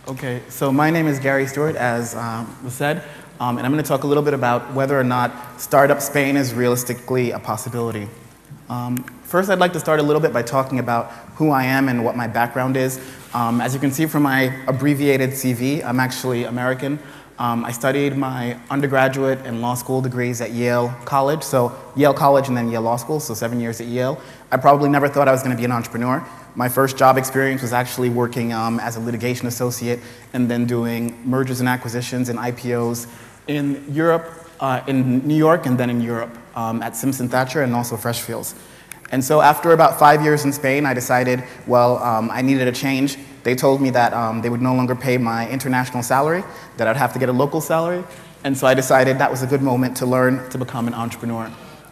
Okay, so my name is Gary Stewart, as was said, and I'm going to talk a little bit about whether or not startup Spain is realistically a possibility. First, I'd like to start a little bit by talking about who I am and what my background is. As you can see from my abbreviated CV, I'm actually American. I studied my undergraduate and law school degrees at Yale College, so Yale College and then Yale Law School, so 7 years at Yale. I probably never thought I was going to be an entrepreneur. My first job experience was actually working as a litigation associate and then doing mergers and acquisitions and IPOs in Europe, in New York and then in Europe at Simpson Thacher and also Freshfields. And so after about 5 years in Spain, I decided, well, I needed a change. They told me that they would no longer pay my international salary, that I'd have to get a local salary. And so I decided that was a good moment to learn to become an entrepreneur.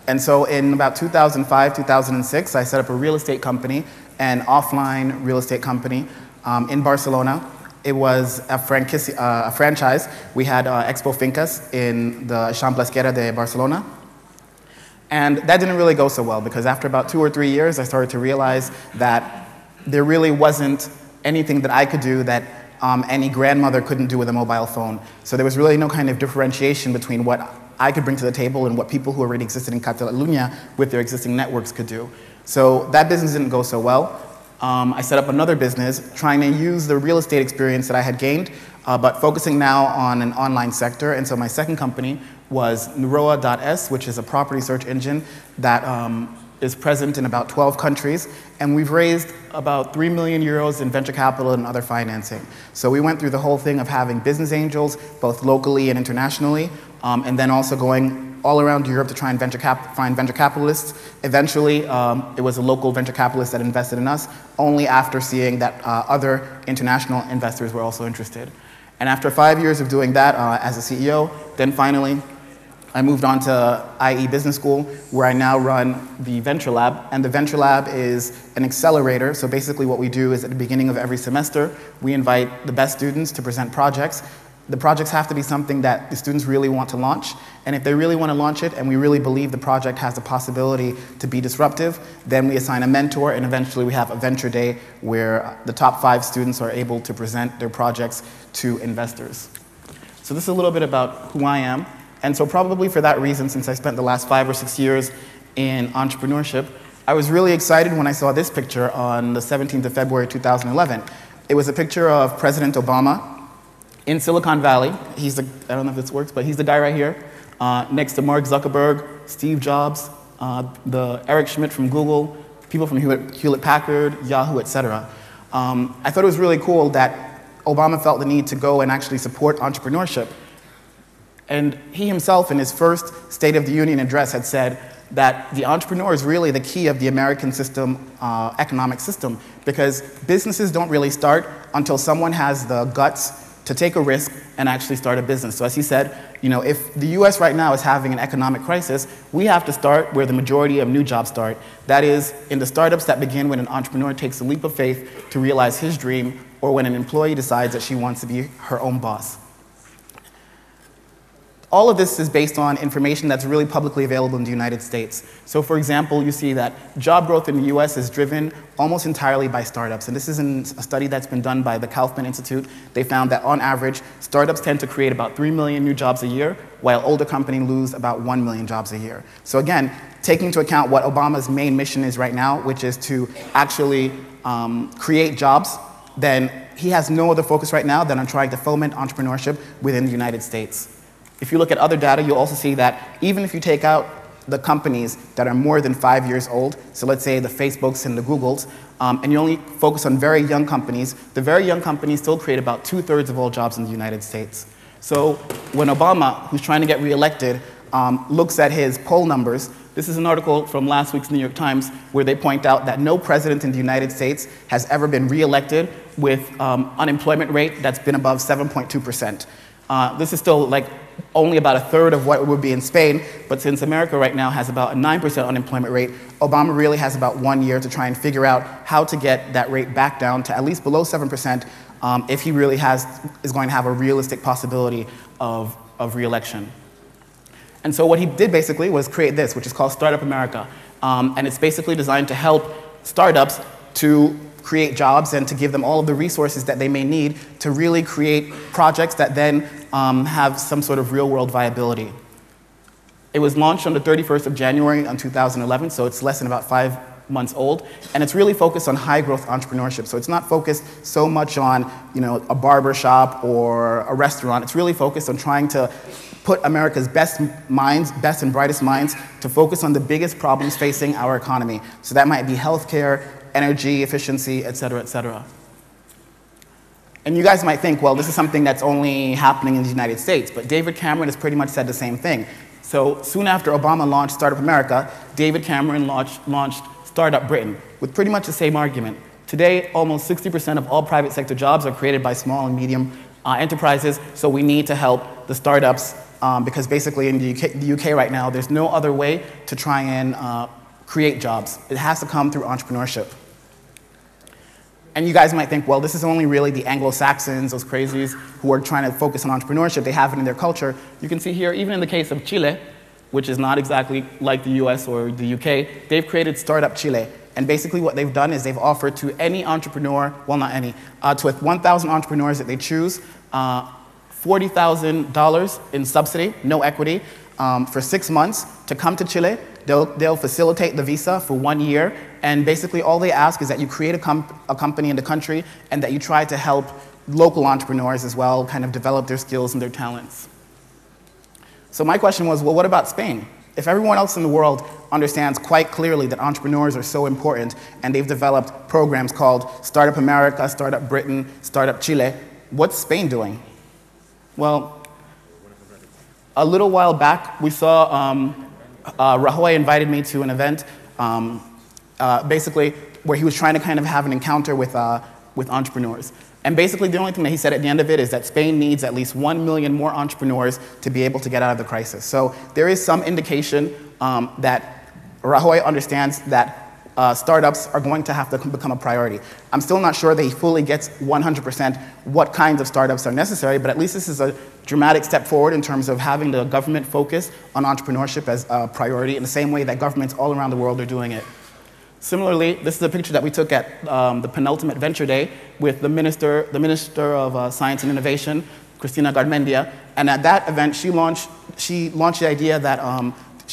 And so in about 2005, 2006, I set up a real estate company, an offline real estate company in Barcelona. It was a franchise. We had Expo Fincas in the Eixample Esquerra de Barcelona. And that didn't really go so well because after about 2 or 3 years, I started to realize that there really wasn't anything that I could do that any grandmother couldn't do with a mobile phone. So there was really no kind of differentiation between what I could bring to the table and what people who already existed in Catalunya with their existing networks could do. So that business didn't go so well. I set up another business trying to use the real estate experience that I had gained, but focusing now on an online sector. And so my second company was Nuroa.es, which is a property search engine that is present in about 12 countries. And we've raised about 3 million euros in venture capital and other financing. So we went through the whole thing of having business angels, both locally and internationally, and then also going all around Europe to try and find venture capitalists. Eventually, it was a local venture capitalist that invested in us, only after seeing that other international investors were also interested. And after 5 years of doing that as a CEO, then finally, I moved on to IE Business School, where I now run the Venture Lab. And the Venture Lab is an accelerator. So basically what we do is at the beginning of every semester, we invite the best students to present projects. The projects have to be something that the students really want to launch. And if they really want to launch it, and we really believe the project has the possibility to be disruptive, then we assign a mentor, and eventually we have a venture day where the top 5 students are able to present their projects to investors. So this is a little bit about who I am. And so probably for that reason, since I spent the last 5 or 6 years in entrepreneurship, I was really excited when I saw this picture on the 17th of February, 2011. It was a picture of President Obama in Silicon Valley. He's the, I don't know if this works, but he's the guy right here, next to Mark Zuckerberg, Steve Jobs, the Eric Schmidt from Google, people from Hewlett-Packard, Yahoo, etc. I thought it was really cool that Obama felt the need to go and actually support entrepreneurship. And he himself, in his first State of the Union address, had said that the entrepreneur is really the key of the American system, economic system, because businesses don't really start until someone has the guts to take a risk and actually start a business. So as he said, you know, if the US right now is having an economic crisis, we have to start where the majority of new jobs start. That is, in the startups that begin when an entrepreneur takes a leap of faith to realize his dream, or when an employee decides that she wants to be her own boss. All of this is based on information that's really publicly available in the United States. So for example, you see that job growth in the US is driven almost entirely by startups. And this is in a study that's been done by the Kaufman Institute. They found that on average, startups tend to create about 3 million new jobs a year, while older companies lose about 1 million jobs a year. So again, taking into account what Obama's main mission is right now, which is to actually create jobs, then he has no other focus right now than on trying to foment entrepreneurship within the United States. If you look at other data, you'll also see that even if you take out the companies that are more than 5 years old, so let's say the Facebooks and the Googles, and you only focus on very young companies, the very young companies still create about 2/3 of all jobs in the United States. So when Obama, who's trying to get reelected, looks at his poll numbers, this is an article from last week's New York Times where they point out that no president in the United States has ever been reelected with unemployment rate that's been above 7.2%. This is still like only about 1/3 of what it would be in Spain, but since America right now has about a 9% unemployment rate, Obama really has about 1 year to try and figure out how to get that rate back down to at least below 7% if he really is going to have a realistic possibility of re-election. And so what he did basically was create this, which is called Startup America. And it's basically designed to help startups to create jobs and to give them all of the resources that they may need to really create projects that then have some sort of real-world viability. It was launched on the 31st of January in 2011, so it's less than about 5 months old, and it's really focused on high-growth entrepreneurship. So it's not focused so much on, a barber shop or a restaurant. It's really focused on trying to put America's best minds, best and brightest minds, to focus on the biggest problems facing our economy. So that might be healthcare, energy, efficiency, et cetera, et cetera. And you guys might think, well, this is something that's only happening in the United States, but David Cameron has pretty much said the same thing. So soon after Obama launched Startup America, David Cameron launched Startup Britain with pretty much the same argument. Today, almost 60% of all private sector jobs are created by small and medium enterprises, so we need to help the startups because basically in the UK right now, there's no other way to try and create jobs. It has to come through entrepreneurship. And you guys might think, well, this is only really the Anglo-Saxons, those crazies who are trying to focus on entrepreneurship. They have it in their culture. You can see here, even in the case of Chile, which is not exactly like the US or the UK, they've created Startup Chile. And basically what they've done is they've offered to any entrepreneur, well, not any, to 1,000 entrepreneurs that they choose, $40,000 in subsidy, no equity, for 6 months to come to Chile. They'll facilitate the visa for 1 year, and basically all they ask is that you create a company in the country and that you try to help local entrepreneurs as well kind of develop their skills and their talents. So my question was, well, what about Spain? If everyone else in the world understands quite clearly that entrepreneurs are so important and they've developed programs called Startup America, Startup Britain, Startup Chile, what's Spain doing? Well, a little while back, we saw Rajoy invited me to an event basically where he was trying to kind of have an encounter with entrepreneurs. And basically the only thing that he said at the end of it is that Spain needs at least 1 million more entrepreneurs to be able to get out of the crisis. So there is some indication that Rajoy understands that startups are going to have to become a priority. I'm still not sure that he fully gets 100% what kinds of startups are necessary, but at least this is a dramatic step forward in terms of having the government focus on entrepreneurship as a priority in the same way that governments all around the world are doing it. Similarly, this is a picture that we took at the penultimate Venture Day with the Minister of Science and Innovation, Cristina Garmendia, and at that event she launched the idea that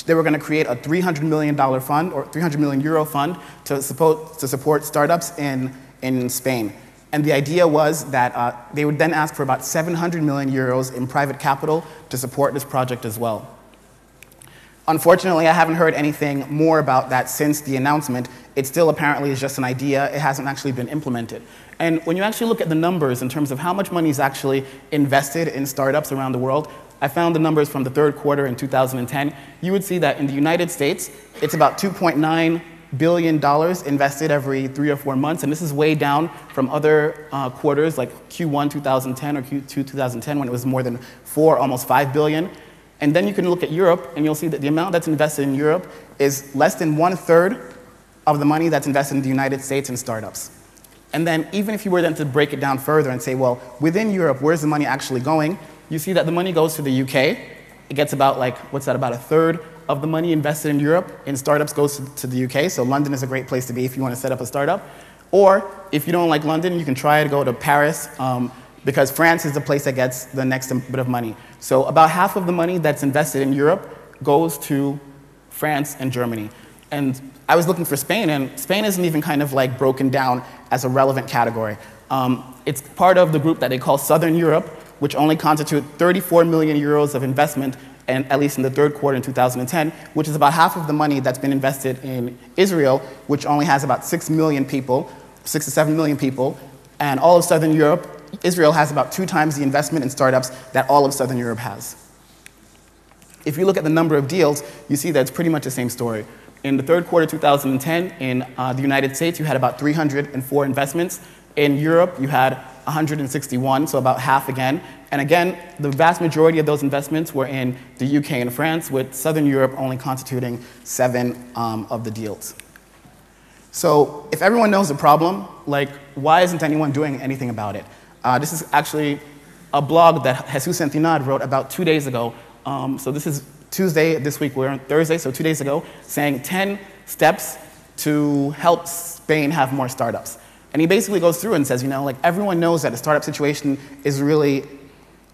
they were going to create a $300 million fund, or 300 million euro fund, to support startups in Spain. And the idea was that they would then ask for about 700 million euros in private capital to support this project as well. Unfortunately, I haven't heard anything more about that since the announcement. It still apparently is just an idea. It hasn't actually been implemented. And when you actually look at the numbers in terms of how much money is actually invested in startups around the world, I found the numbers from the third quarter in 2010. You would see that in the United States, it's about $2.9 billion invested every 3 or 4 months, and this is way down from other quarters like Q1 2010 or Q2 2010 when it was more than almost 5 billion. And then you can look at Europe, and you'll see that the amount that's invested in Europe is less than 1/3 of the money that's invested in the United States in startups. And then even if you were then to break it down further and say, well, within Europe, where's the money actually going? You see that the money goes to the UK. It gets about about 1/3 of the money invested in Europe in startups goes to the UK. So London is a great place to be if you want to set up a startup. Or if you don't like London, you can try to go to Paris, because France is the place that gets the next bit of money. So about half of the money that's invested in Europe goes to France and Germany. And I was looking for Spain, and Spain isn't even kind of like broken down as a relevant category. It's part of the group that they call Southern Europe, which only constitute 34 million euros of investment, and at least in the third quarter in 2010, which is about half of the money that's been invested in Israel, which only has about 6 to 7 million people, and all of Southern Europe, Israel has about 2 times the investment in startups that all of Southern Europe has. If you look at the number of deals, you see that it's pretty much the same story. In the third quarter 2010, in the United States, you had about 304 investments. In Europe, you had 161, so about half again. And again, the vast majority of those investments were in the UK and France, with Southern Europe only constituting 7 of the deals. So if everyone knows the problem, why isn't anyone doing anything about it? This is actually a blog that Jesus Centinad wrote about 2 days ago. So this is Tuesday, this week we're on Thursday, so 2 days ago, saying 10 steps to help Spain have more startups. And he basically goes through and says, like everyone knows that the startup situation is really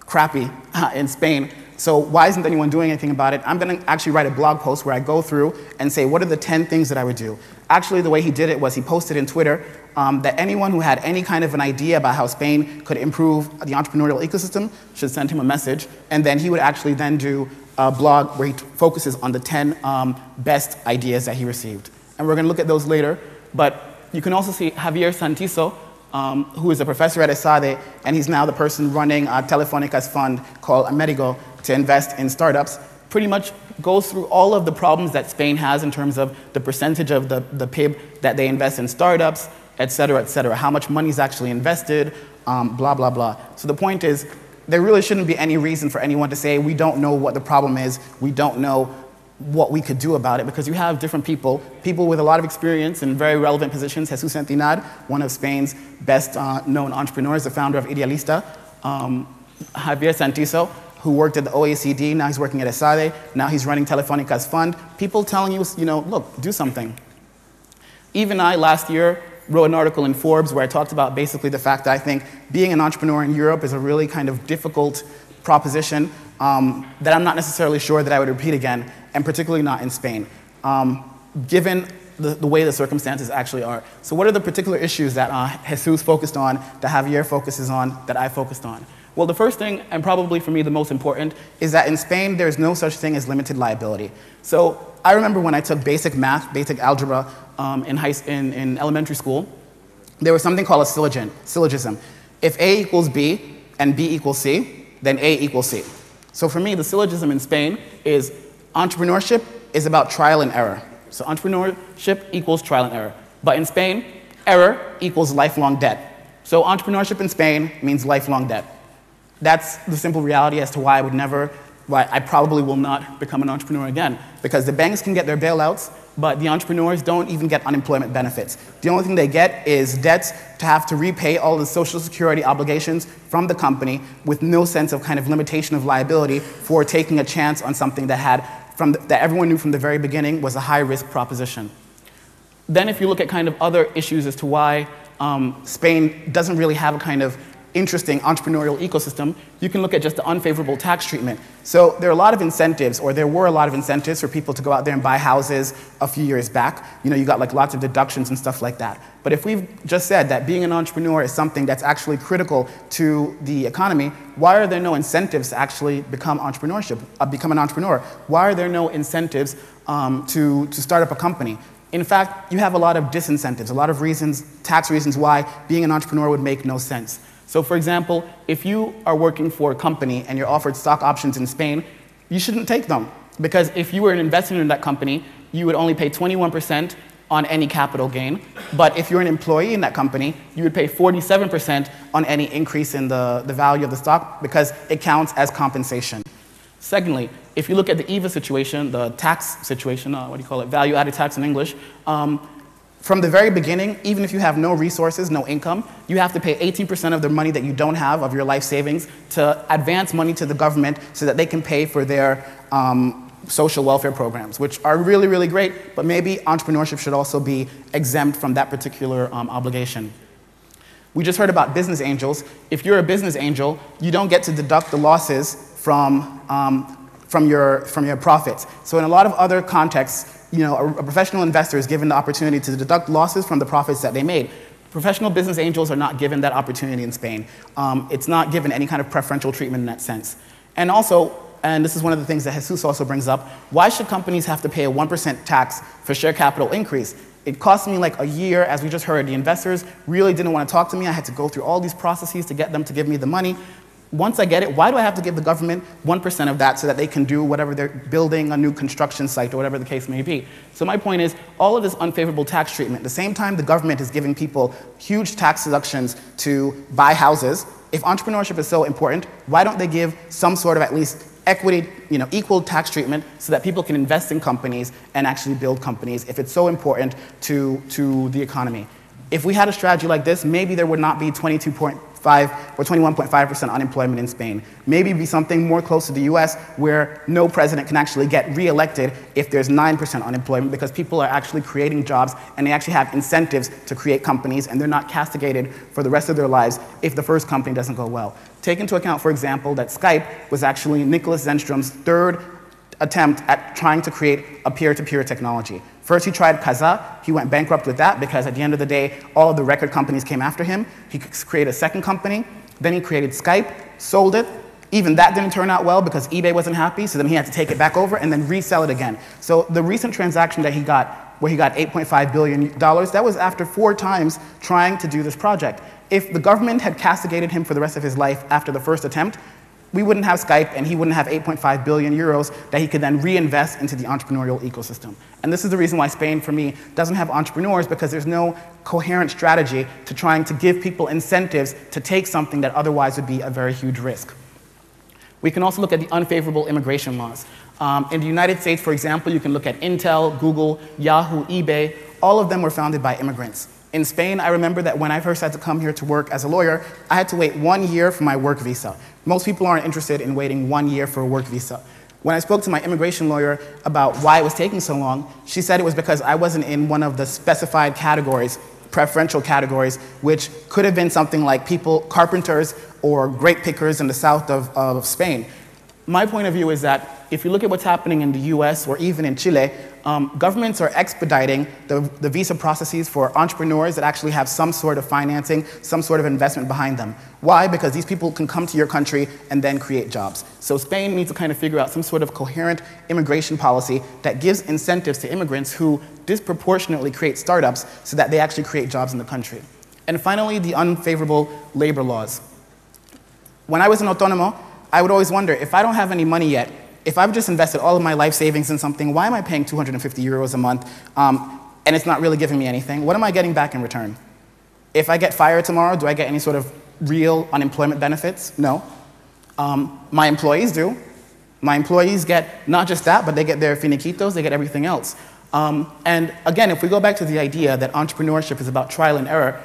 crappy in Spain. So why isn't anyone doing anything about it? I'm going to actually write a blog post where I go through and say, what are the 10 things that I would do? Actually, the way he did it was he posted in Twitter that anyone who had any kind of an idea about how Spain could improve the entrepreneurial ecosystem should send him a message. And then he would actually then do a blog where he focuses on the 10 best ideas that he received. And we're going to look at those later. But you can also see Javier Santiso, who is a professor at ESADE, and he's now the person running Telefónica's fund called Amerigo to invest in startups, pretty much goes through all of the problems that Spain has in terms of the percentage of the PIB that they invest in startups, et cetera, how much money is actually invested, blah, blah, blah. So the point is, there really shouldn't be any reason for anyone to say, we don't know what the problem is, we don't know what we could do about it, because you have different people with a lot of experience in very relevant positions. Jesus Encinar, one of Spain's best known entrepreneurs, the founder of Idealista. Javier Santiso, who worked at the OECD, now he's working at ESADE, now he's running Telefónica's fund. People telling you, look, do something. Even I, last year, wrote an article in Forbes where I talked about basically the fact that I think being an entrepreneur in Europe is a really kind of difficult proposition that I'm not necessarily sure that I would repeat again, and particularly not in Spain, given the way the circumstances actually are. So what are the particular issues that Jesus focused on, that Javier focuses on, that I focused on? Well, the first thing, and probably for me the most important, is that in Spain there's no such thing as limited liability. So I remember when I took basic math, basic algebra in elementary school, there was something called a syllogism. If A equals B and B equals C, then A equals C. So for me, the syllogism in Spain is entrepreneurship is about trial and error. So entrepreneurship equals trial and error. But in Spain, error equals lifelong debt. So entrepreneurship in Spain means lifelong debt. That's the simple reality as to why I probably will not become an entrepreneur again. Because the banks can get their bailouts, but the entrepreneurs don't even get unemployment benefits. The only thing they get is debts to have to repay all the social security obligations from the company with no sense of kind of limitation of liability for taking a chance on something that everyone knew from the very beginning was a high-risk proposition. Then if you look at kind of other issues as to why Spain doesn't really have a kind of interesting entrepreneurial ecosystem, you can look at just the unfavorable tax treatment. So there are a lot of incentives, or there were a lot of incentives for people to go out there and buy houses a few years back. You got like lots of deductions and stuff like that. But if we've just said that being an entrepreneur is something that's actually critical to the economy, why are there no incentives to actually become an entrepreneur? Why are there no incentives to start up a company? In fact, you have a lot of disincentives, a lot of reasons, tax reasons why being an entrepreneur would make no sense. So for example, if you are working for a company and you're offered stock options in Spain, you shouldn't take them. Because if you were an investor in that company, you would only pay 21% on any capital gain. But if you're an employee in that company, you would pay 47% on any increase in the value of the stock because it counts as compensation. Secondly, if you look at the EVA situation, the tax situation, value-added tax in English, from the very beginning, even if you have no resources, no income, you have to pay 18% of the money that you don't have of your life savings to advance money to the government so that they can pay for their social welfare programs, which are really, really great, but maybe entrepreneurship should also be exempt from that particular obligation. We just heard about business angels. If you're a business angel, you don't get to deduct the losses from your profits. So in a lot of other contexts, a professional investor is given the opportunity to deduct losses from the profits that they made. Professional business angels are not given that opportunity in Spain. It's not given any kind of preferential treatment in that sense. And also, and this is one of the things that Jesus also brings up, why should companies have to pay a 1% tax for share capital increase? It cost me like a year, as we just heard. The investors really didn't want to talk to me. I had to go through all these processes to get them to give me the money. Once I get it, why do I have to give the government 1% of that so that they can do whatever they're building, a new construction site or whatever the case may be? So my point is, all of this unfavorable tax treatment, at the same time the government is giving people huge tax deductions to buy houses, if entrepreneurship is so important, why don't they give some sort of at least equity, equal tax treatment so that people can invest in companies and actually build companies if it's so important to the economy? If we had a strategy like this, maybe there would not be 22.5 21.5% unemployment in Spain. Maybe be something more close to the US where no president can actually get reelected if there's 9% unemployment because people are actually creating jobs and they actually have incentives to create companies and they're not castigated for the rest of their lives if the first company doesn't go well. Take into account, for example, that Skype was actually Nicholas Zenstrom's third attempt at trying to create a peer-to-peer technology. First he tried Kazaa, he went bankrupt with that because at the end of the day, all of the record companies came after him. He created a second company, then he created Skype, sold it. Even that didn't turn out well because eBay wasn't happy, so then he had to take it back over and then resell it again. So the recent transaction that he got, where he got $8.5 billion, that was after 4 times trying to do this project. If the government had castigated him for the rest of his life after the first attempt, we wouldn't have Skype and he wouldn't have 8.5 billion euros that he could then reinvest into the entrepreneurial ecosystem. And this is the reason why Spain, for me, doesn't have entrepreneurs because there's no coherent strategy to trying to give people incentives to take something that otherwise would be a very huge risk. We can also look at the unfavorable immigration laws. In the United States, for example, you can look at Intel, Google, Yahoo, eBay. All of them were founded by immigrants. In Spain, I remember that when I first had to come here to work as a lawyer, I had to wait 1 year for my work visa. Most people aren't interested in waiting 1 year for a work visa. When I spoke to my immigration lawyer about why it was taking so long, she said it was because I wasn't in one of the specified categories, preferential categories, which could have been something like people, carpenters, or grape pickers in the south of Spain. My point of view is that if you look at what's happening in the US or even in Chile, governments are expediting the visa processes for entrepreneurs that actually have some sort of financing, some sort of investment behind them. Why? Because these people can come to your country and then create jobs. So Spain needs to kind of figure out some sort of coherent immigration policy that gives incentives to immigrants who disproportionately create startups so that they actually create jobs in the country. And finally, the unfavorable labor laws. When I was an autónomo, I would always wonder, if I don't have any money yet, if I've just invested all of my life savings in something, why am I paying 250 euros a month and it's not really giving me anything? What am I getting back in return? If I get fired tomorrow, do I get any sort of real unemployment benefits? No. My employees do. My employees get not just that, but they get their finiquitos, they get everything else. And again, if we go back to the idea that entrepreneurship is about trial and error,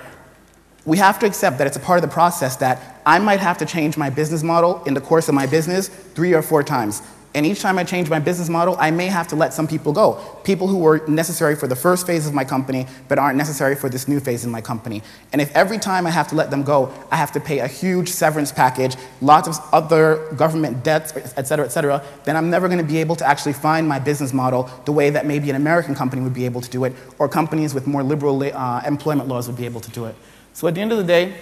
we have to accept that it's a part of the process that I might have to change my business model in the course of my business 3 or 4 times. And each time I change my business model, I may have to let some people go. People who were necessary for the first phase of my company, but aren't necessary for this new phase in my company. And if every time I have to let them go, I have to pay a huge severance package, lots of other government debts, et cetera, then I'm never going to be able to actually find my business model the way that maybe an American company would be able to do it, or companies with more liberal employment laws would be able to do it. So at the end of the day,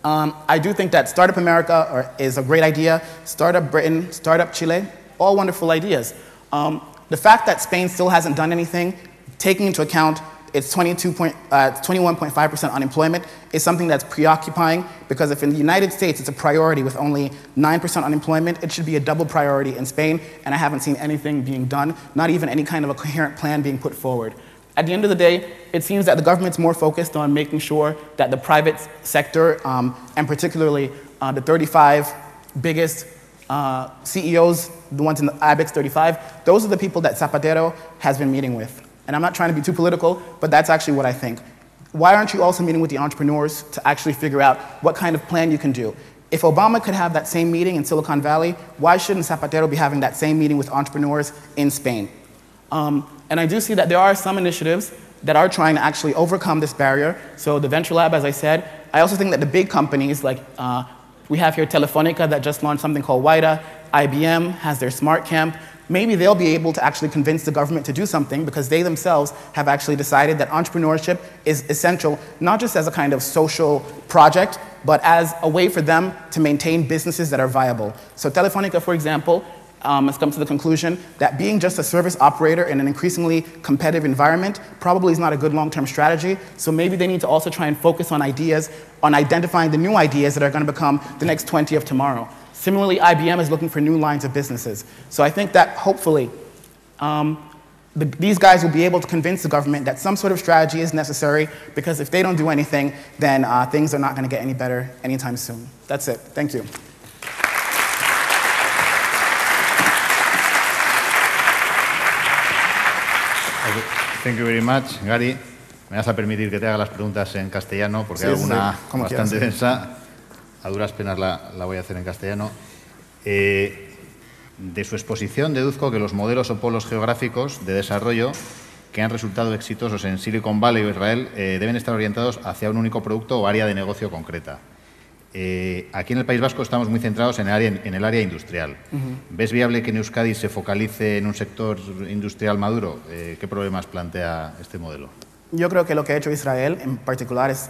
I do think that Startup America is a great idea, Startup Britain, Startup Chile, all wonderful ideas. The fact that Spain still hasn't done anything, taking into account its 21.5% unemployment, is something that's preoccupying, because if in the United States it's a priority with only 9% unemployment, it should be a double priority in Spain, and I haven't seen anything being done, not even any kind of a coherent plan being put forward. At the end of the day, it seems that the government's more focused on making sure that the private sector, and particularly the 35 biggest CEOs, the ones in the IBEX 35, those are the people that Zapatero has been meeting with. And I'm not trying to be too political, but that's actually what I think. Why aren't you also meeting with the entrepreneurs to actually figure out what kind of plan you can do? If Obama could have that same meeting in Silicon Valley, why shouldn't Zapatero be having that same meeting with entrepreneurs in Spain? And I do see that there are some initiatives that are trying to actually overcome this barrier. So the Venture Lab, as I said, I also think that the big companies like we have here Telefonica that just launched something called WIDA, IBM has their Smart Camp. Maybe they'll be able to actually convince the government to do something because they themselves have actually decided that entrepreneurship is essential, not just as a kind of social project, but as a way for them to maintain businesses that are viable. So Telefonica, for example, has come to the conclusion that being just a service operator in an increasingly competitive environment probably is not a good long-term strategy. So maybe they need to also try and focus on ideas, on identifying the new ideas that are going to become the next 20 of tomorrow. Similarly, IBM is looking for new lines of businesses. So I think that hopefully these guys will be able to convince the government that some sort of strategy is necessary, because if they don't do anything, then things are not going to get any better anytime soon. That's it. Thank you. Thank you very much, Gary. Me vas a permitir que te haga las preguntas en castellano porque hay alguna bastante densa. a duras penas la voy a hacer en castellano. De su exposición deduzco que los modelos o polos geográficos de desarrollo que han resultado exitosos en Silicon Valley o Israel deben estar orientados hacia un único producto o área de negocio concreta. Aquí en el País Vasco estamos muy centrados en el área industrial. ¿Ves viable que en Euskadi se focalice en un sector industrial maduro? ¿Qué problemas plantea este modelo? Yo creo que lo que ha hecho Israel en particular es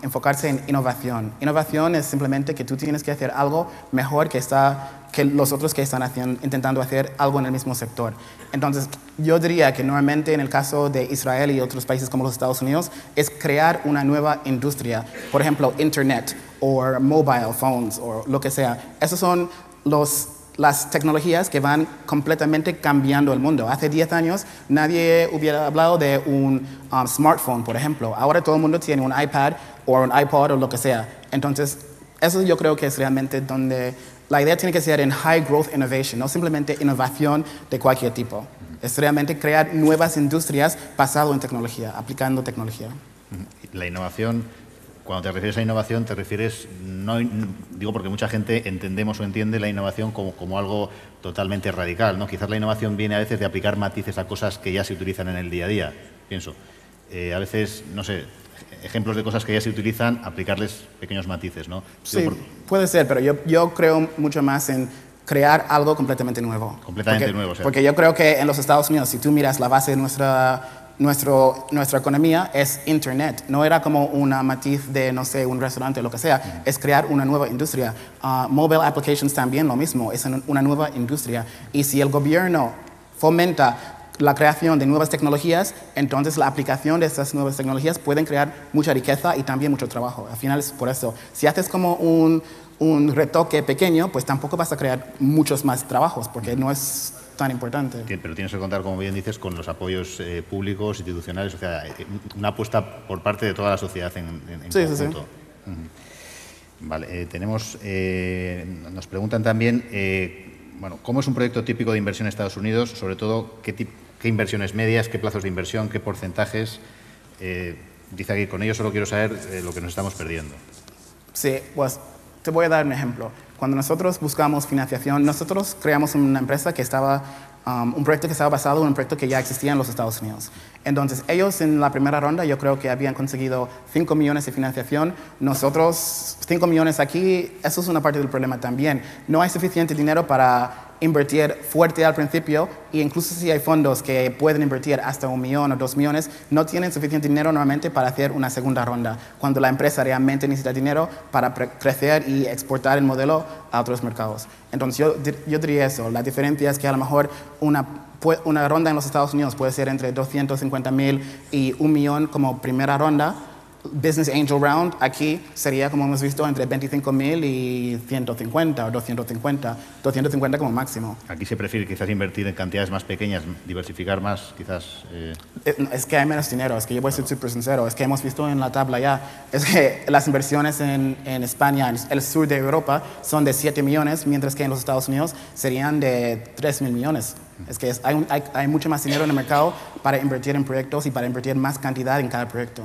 enfocarse en innovación. Innovación es simplemente que tú tienes que hacer algo mejor que los otros que están intentando hacer algo en el mismo sector. Entonces, yo diría que normalmente en el caso de Israel y otros países como los Estados Unidos es crear una nueva industria. Por ejemplo, Internet o mobile phones o lo que sea. Esas son las tecnologías que van completamente cambiando el mundo. Hace 10 años nadie hubiera hablado de un smartphone, por ejemplo. Ahora todo el mundo tiene un iPad o un iPod o lo que sea. Entonces, eso yo creo que es realmente donde la idea tiene que ser en high growth innovation, no simplemente innovación de cualquier tipo. Es realmente crear nuevas industrias basado en tecnología, aplicando tecnología. La innovación, cuando te refieres a innovación, te refieres, no, digo porque mucha gente entendemos o entiende la innovación como algo totalmente radical, ¿no? Quizás la innovación viene a veces de aplicar matices a cosas que ya se utilizan en el día a día, pienso. A veces, no sé, ejemplos de cosas que ya se utilizan, aplicarles pequeños matices, ¿no? Sí, puede ser, pero yo creo mucho más en crear algo completamente nuevo. Completamente nuevo, o sea. Porque yo creo que en los Estados Unidos, si tú miras la base de nuestra economía es Internet. No era como una matiz de, no sé, un restaurante o lo que sea. Es crear una nueva industria. Mobile applications también lo mismo. Es una nueva industria. Y si el gobierno fomenta la creación de nuevas tecnologías, entonces la aplicación de estas nuevas tecnologías pueden crear mucha riqueza y también mucho trabajo. Al final es por eso. Si haces como un retoque pequeño, pues tampoco vas a crear muchos más trabajos, porque no es tan importante. Pero tienes que contar, como bien dices, con los apoyos públicos, institucionales, o sea, una apuesta por parte de toda la sociedad en conjunto. Sí. Vale, nos preguntan también, bueno, ¿cómo es un proyecto típico de inversión en Estados Unidos? Sobre todo, ¿qué inversiones medias, qué plazos de inversión, qué porcentajes? Dice aquí, con ello solo quiero saber lo que nos estamos perdiendo. Sí, pues te voy a dar un ejemplo. Cuando nosotros buscamos financiación, nosotros creamos una empresa que estaba, un proyecto que estaba basado en un proyecto que ya existía en los Estados Unidos. Entonces, ellos en la primera ronda yo creo que habían conseguido 5 millones de financiación. Nosotros, 5 millones aquí, eso es una parte del problema también. No hay suficiente dinero para invertir fuerte al principio, e incluso si hay fondos que pueden invertir hasta 1 millón o 2 millones, no tienen suficiente dinero normalmente para hacer una segunda ronda, cuando la empresa realmente necesita dinero para crecer y exportar el modelo a otros mercados. Entonces yo diría eso. La diferencia es que a lo mejor una ronda en los Estados Unidos puede ser entre 250,000 y 1 millón como primera ronda. Business Angel Round aquí sería, como hemos visto, entre 25,000 y 150 o 250 como máximo. Aquí se prefiere quizás invertir en cantidades más pequeñas, diversificar más, quizás. Es que hay menos dinero, es que yo voy a ser súper sincero, es que hemos visto en la tabla ya, es que las inversiones en España, en el sur de Europa, son de 7 millones, mientras que en los Estados Unidos serían de 3,000 millones. Es que hay mucho más dinero en el mercado para invertir en proyectos y para invertir más cantidad en cada proyecto.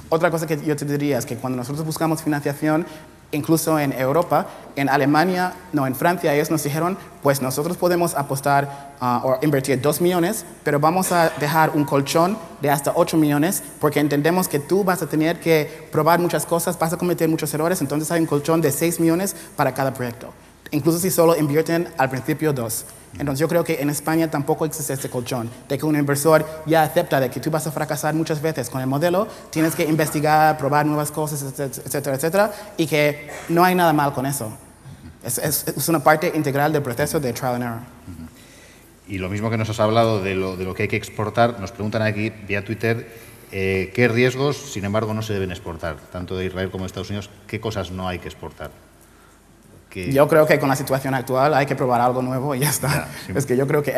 Otra cosa que yo te diría es que cuando nosotros buscamos financiación, incluso en Europa, en Alemania, no, en Francia, ellos nos dijeron, pues nosotros podemos apostar o invertir 2 millones, pero vamos a dejar un colchón de hasta 8 millones, porque entendemos que tú vas a tener que probar muchas cosas, vas a cometer muchos errores, entonces hay un colchón de 6 millones para cada proyecto. Incluso si solo invierten al principio 2. Entonces yo creo que en España tampoco existe este colchón, de que un inversor ya acepta de que tú vas a fracasar muchas veces con el modelo, tienes que investigar, probar nuevas cosas, etcétera, etcétera, y que no hay nada mal con eso. Es una parte integral del proceso de trial and error. Y lo mismo que nos has hablado de lo que hay que exportar, nos preguntan aquí vía Twitter qué riesgos, sin embargo, no se deben exportar, tanto de Israel como de Estados Unidos, qué cosas no hay que exportar. Yo creo que con la situación actual hay que probar algo nuevo y ya está. Ya, sí. Es que yo creo que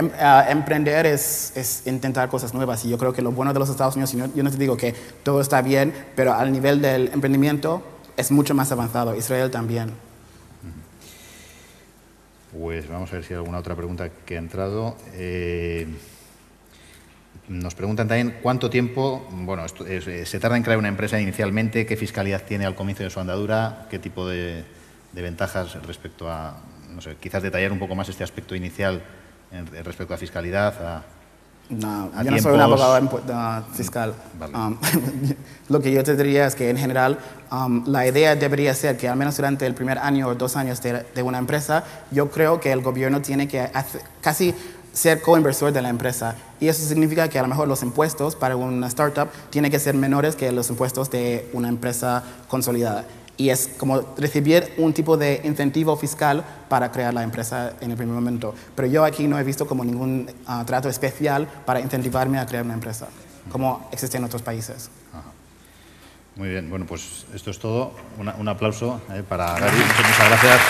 emprender es intentar cosas nuevas, y yo creo que lo bueno de los Estados Unidos, yo no te digo que todo está bien, pero al nivel del emprendimiento es mucho más avanzado. Israel también. Pues vamos a ver si hay alguna otra pregunta que ha entrado. Nos preguntan también cuánto tiempo, bueno, se tarda en crear una empresa inicialmente, qué fiscalidad tiene al comienzo de su andadura, qué tipo de ventajas respecto a, no sé, quizás detallar un poco más este aspecto inicial respecto a fiscalidad, No, a yo no soy un tiempos. abogado fiscal. Vale. Lo que yo te diría es que en general la idea debería ser que al menos durante el primer año o 2 años de una empresa, yo creo que el gobierno tiene que casi ser coinversor de la empresa. Y eso significa que a lo mejor los impuestos para una startup tienen que ser menores que los impuestos de una empresa consolidada. Y es como recibir un tipo de incentivo fiscal para crear la empresa en el primer momento. Pero yo aquí no he visto como ningún trato especial para incentivarme a crear una empresa, como existe en otros países. Ajá. Muy bien, bueno, pues esto es todo. Un aplauso para Gary. Muchas gracias.